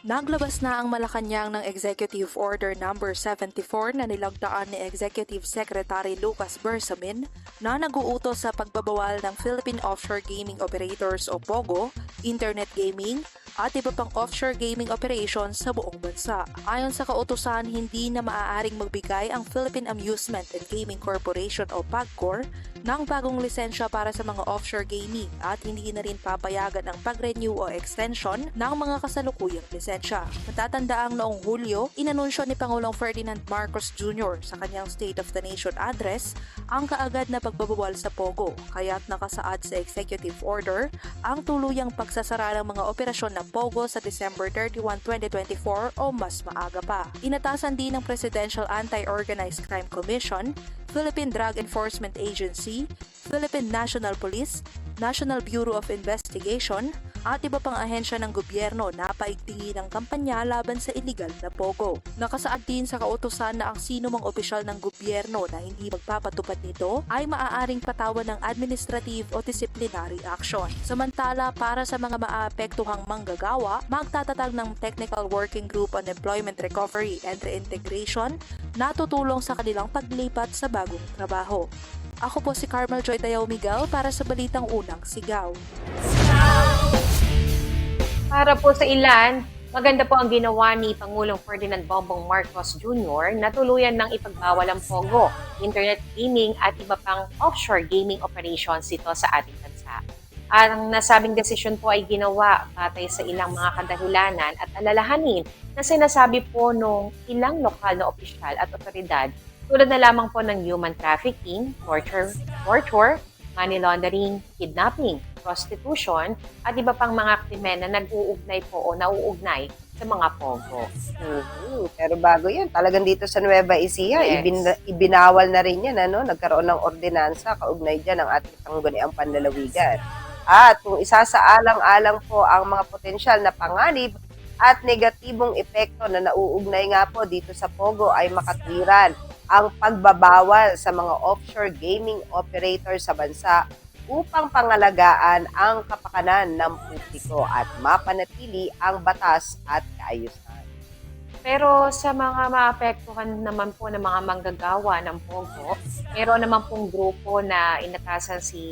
Naglabas na ang Malacanang ng Executive Order No. 74 na nilagdaan ni Executive Secretary Lucas Bersamin na nag-uutos sa pagbabawal ng Philippine Offshore Gaming Operators o POGO, Internet Gaming, at iba pang offshore gaming operations sa buong bansa. Ayon sa kautusan, hindi na maaaring magbigay ang Philippine Amusement and Gaming Corporation o PAGCOR ng bagong lisensya para sa mga offshore gaming at hindi na rin papayagan ang pag-renew o extension ng mga kasalukuyang lisensya. Matatandaang noong Hulyo, inanunsyo ni Pangulong Ferdinand Marcos Jr. sa kanyang State of the Nation address ang kaagad na pagbabawal sa POGO, kaya't nakasaad sa Executive Order ang tuluyang pagsasara ng mga operasyon ng POGO sa December 31, 2024 o mas maaga pa. Inatasan din ng Presidential Anti-Organized Crime Commission, Philippine Drug Enforcement Agency, Philippine National Police, National Bureau of Investigation, at iba pang ahensya ng gobyerno na paigtingin ang kampanya laban sa illegal na POGO. Nakasaad din sa kautusan na ang sino mang opisyal ng gobyerno na hindi magpapatupad nito ay maaaring patawan ng administrative o disciplinary action. Samantala, para sa mga maapektuhang manggagawa, magtatatag ng Technical Working Group on Employment Recovery and Reintegration na tutulong sa kanilang paglipat sa bagong trabaho. Ako po si Carmel Joy Dayaw Miguel para sa Balitang Unang Sigaw. Para po sa ilan, maganda po ang ginawa ni Pangulong Ferdinand Bongbong Marcos Jr. na tuluyan ng ipagbawal ang POGO, internet gaming at iba pang offshore gaming operations dito sa ating bansa. Ang nasabing desisyon po ay ginawa batay sa ilang mga kadahilanan at alalahanin na sinasabi po nung ilang lokal na opisyal at otoridad tulad na lamang po ng human trafficking, torture, money laundering, kidnapping, prostitution, at iba pang mga krimen na nag-uugnay po o nauugnay sa mga POGO. Pero bago yan, talagang dito sa Nueva Ecija, Yes. ibinawal na rin yan, nagkaroon ng ordinansa, kaugnay dyan ang ating sangguniang panlalawigan. At kung isasaalang-alang po ang mga potensyal na panganib at negatibong epekto na nauugnay nga po dito sa POGO ay makatwiran ang pagbabawal sa mga offshore gaming operator sa bansa upang pangalagaan ang kapakanan ng publiko at mapanatili ang batas at kaayusan. Pero sa mga maapektuhan naman po ng mga manggagawa ng POGO, meron naman pong grupo na inatasan si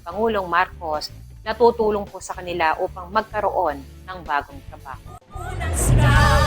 Pangulong Marcos na tutulong po sa kanila upang magkaroon ng bagong trabaho.